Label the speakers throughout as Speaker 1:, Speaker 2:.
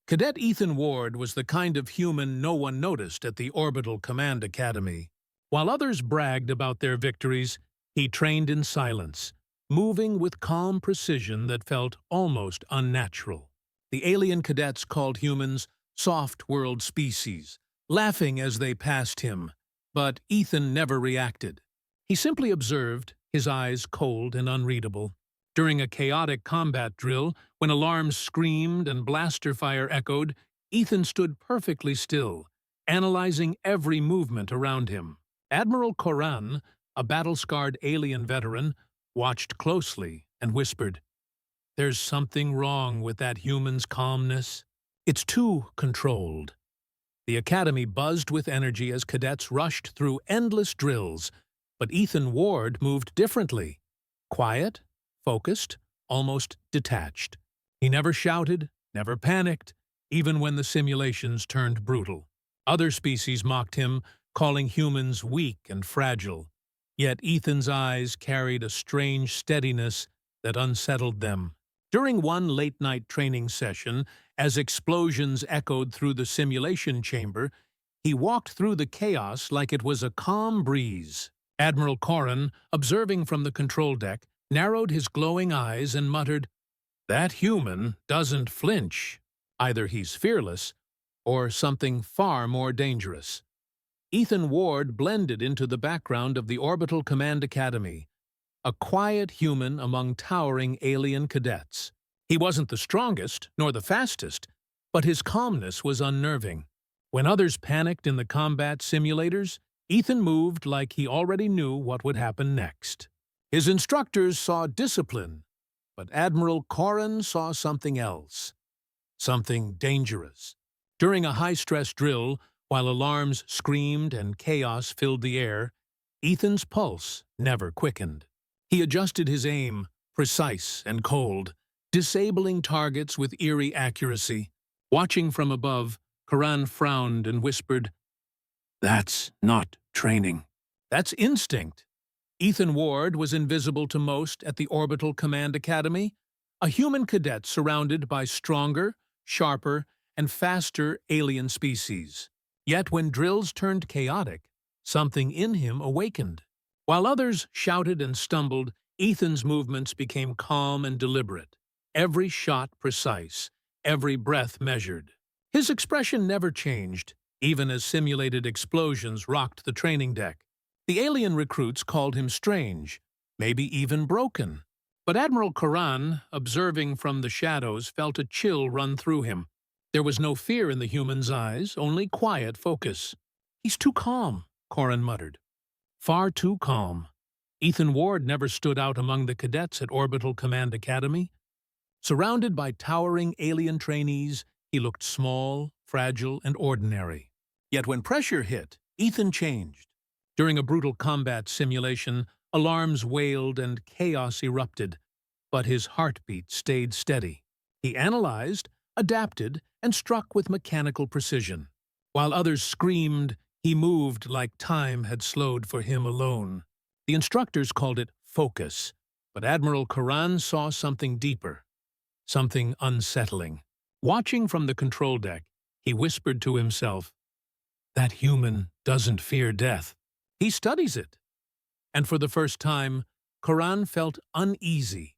Speaker 1: Cadet Ethan Ward was the kind of human no one noticed at the Orbital Command Academy. While others bragged about their victories, he trained in silence, moving with calm precision that felt almost unnatural. The alien cadets called humans soft-world species, laughing as they passed him, but Ethan never reacted. He simply observed, his eyes cold and unreadable. During a chaotic combat drill, when alarms screamed and blaster fire echoed, Ethan stood perfectly still, analyzing every movement around him. Admiral Koran, a battle-scarred alien veteran, watched closely and whispered, "There's something wrong with that human's calmness. It's too controlled." The academy buzzed with energy as cadets rushed through endless drills, but Ethan Ward moved differently. Quiet, focused, almost detached. He never shouted, never panicked, even when the simulations turned brutal. Other species mocked him, calling humans weak and fragile. Yet Ethan's eyes carried a strange steadiness that unsettled them. During one late-night training session, as explosions echoed through the simulation chamber, he walked through the chaos like it was a calm breeze. Admiral Koran, observing from the control deck, narrowed his glowing eyes and muttered, "That human doesn't flinch. Either he's fearless, or something far more dangerous." Ethan Ward blended into the background of the Orbital Command Academy, a quiet human among towering alien cadets. He wasn't the strongest, nor the fastest, but his calmness was unnerving. When others panicked in the combat simulators, Ethan moved like he already knew what would happen next. His instructors saw discipline, but Admiral Koran saw something else, something dangerous. During a high-stress drill, while alarms screamed and chaos filled the air, Ethan's pulse never quickened. He adjusted his aim, precise and cold, disabling targets with eerie accuracy. Watching from above, Koran frowned and whispered, "That's not training. That's instinct." Ethan Ward was invisible to most at the Orbital Command Academy, a human cadet surrounded by stronger, sharper, and faster alien species. Yet when drills turned chaotic, something in him awakened. While others shouted and stumbled, Ethan's movements became calm and deliberate, every shot precise, every breath measured. His expression never changed, even as simulated explosions rocked the training deck. The alien recruits called him strange, maybe even broken. But Admiral Koran, observing from the shadows, felt a chill run through him. There was no fear in the human's eyes, only quiet focus. "He's too calm," Koran muttered. "Far too calm." Ethan Ward never stood out among the cadets at Orbital Command Academy. Surrounded by towering alien trainees, he looked small, fragile, and ordinary. Yet when pressure hit, Ethan changed. During a brutal combat simulation, alarms wailed and chaos erupted, but his heartbeat stayed steady. He analyzed, adapted, and struck with mechanical precision. While others screamed, he moved like time had slowed for him alone. The instructors called it focus, but Admiral Koran saw something deeper, something unsettling. Watching from the control deck, he whispered to himself, "That human doesn't fear death. He studies it." And for the first time, Koran felt uneasy.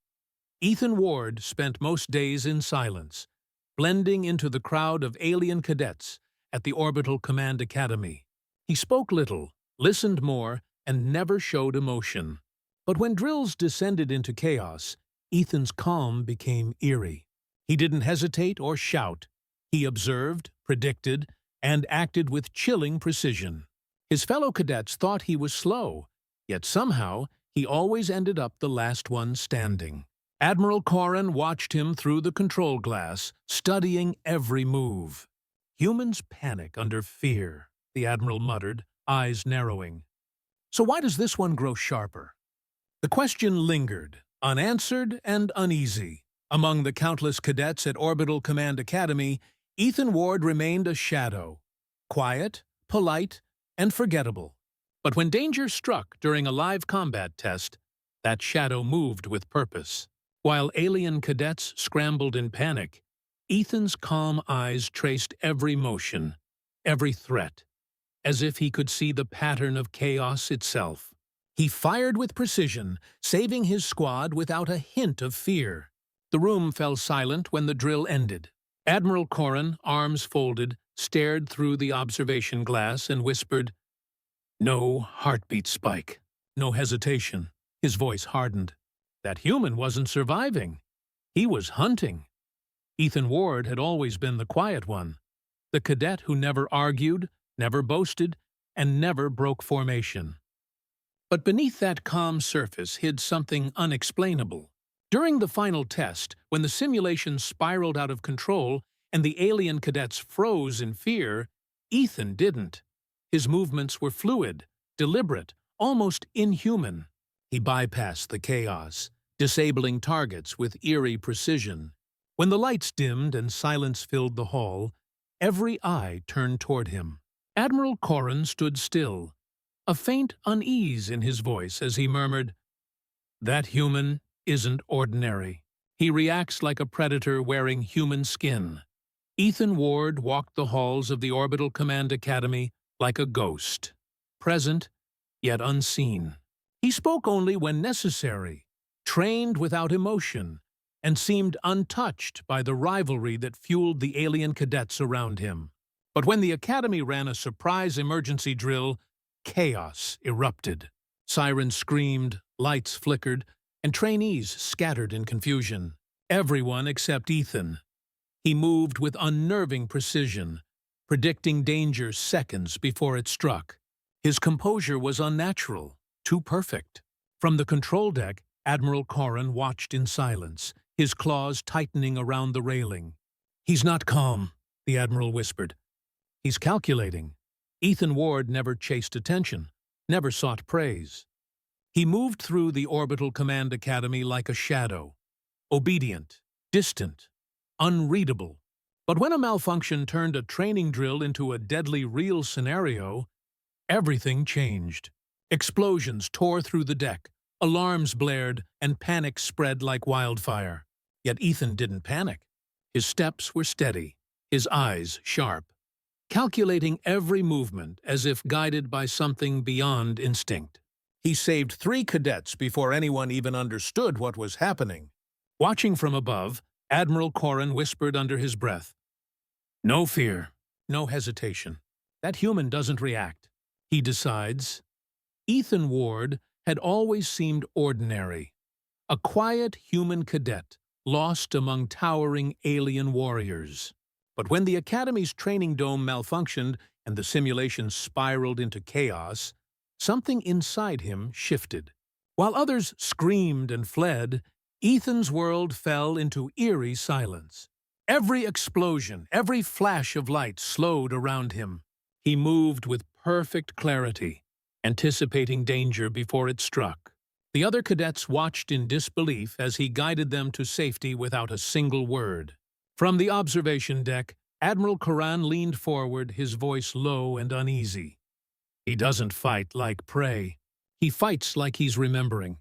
Speaker 1: Ethan Ward spent most days in silence, blending into the crowd of alien cadets at the Orbital Command Academy. He spoke little, listened more, and never showed emotion. But when drills descended into chaos, Ethan's calm became eerie. He didn't hesitate or shout. He observed, predicted, and acted with chilling precision. His fellow cadets thought he was slow, yet somehow he always ended up the last one standing. Admiral Koran watched him through the control glass, studying every move. "Humans panic under fear," the Admiral muttered, eyes narrowing. "So why does this one grow sharper?" The question lingered, unanswered and uneasy. Among the countless cadets at Orbital Command Academy, Ethan Ward remained a shadow, quiet, polite, and forgettable. But when danger struck during a live combat test, that shadow moved with purpose. While alien cadets scrambled in panic, Ethan's calm eyes traced every motion, every threat, as if he could see the pattern of chaos itself. He fired with precision, saving his squad without a hint of fear. The room fell silent when the drill ended. Admiral Corrin, arms folded, stared through the observation glass and whispered, "No heartbeat spike." No hesitation. His voice hardened. That human wasn't surviving. He was hunting. Ethan Ward had always been the quiet one, the cadet who never argued, never boasted, and never broke formation. But beneath that calm surface hid something unexplainable. During the final test, when the simulation spiraled out of control and the alien cadets froze in fear, Ethan didn't. His movements were fluid, deliberate, almost inhuman. He bypassed the chaos, disabling targets with eerie precision. When the lights dimmed and silence filled the hall, every eye turned toward him. Admiral Corrin stood still, a faint unease in his voice as he murmured, "That human isn't ordinary. He reacts like a predator wearing human skin." Ethan Ward walked the halls of the Orbital Command Academy like a ghost, present yet unseen. He spoke only when necessary, trained without emotion, and seemed untouched by the rivalry that fueled the alien cadets around him. But when the Academy ran a surprise emergency drill, chaos erupted. Sirens screamed, lights flickered, and trainees scattered in confusion. Everyone except Ethan. He moved with unnerving precision, predicting danger seconds before it struck. His composure was unnatural, too perfect. From the control deck, Admiral Corrin watched in silence, his claws tightening around the railing. "He's not calm," the Admiral whispered. "He's calculating." Ethan Ward never chased attention, never sought praise. He moved through the Orbital Command Academy like a shadow, obedient, distant, unreadable. But when a malfunction turned a training drill into a deadly real scenario, everything changed. Explosions tore through the deck, alarms blared, and panic spread like wildfire. Yet Ethan didn't panic. His steps were steady, his eyes sharp, calculating every movement as if guided by something beyond instinct. He saved 3 cadets before anyone even understood what was happening. Watching from above, Admiral Corrin whispered under his breath, "No fear, no hesitation. That human doesn't react. He decides." Ethan Ward had always seemed ordinary, a quiet human cadet lost among towering alien warriors. But when the Academy's training dome malfunctioned and the simulation spiraled into chaos, something inside him shifted. While others screamed and fled, Ethan's world fell into eerie silence. Every explosion, every flash of light slowed around him. He moved with perfect clarity, anticipating danger before it struck. The other cadets watched in disbelief as he guided them to safety without a single word. From the observation deck, Admiral Corrin leaned forward, his voice low and uneasy. "He doesn't fight like prey. He fights like he's remembering.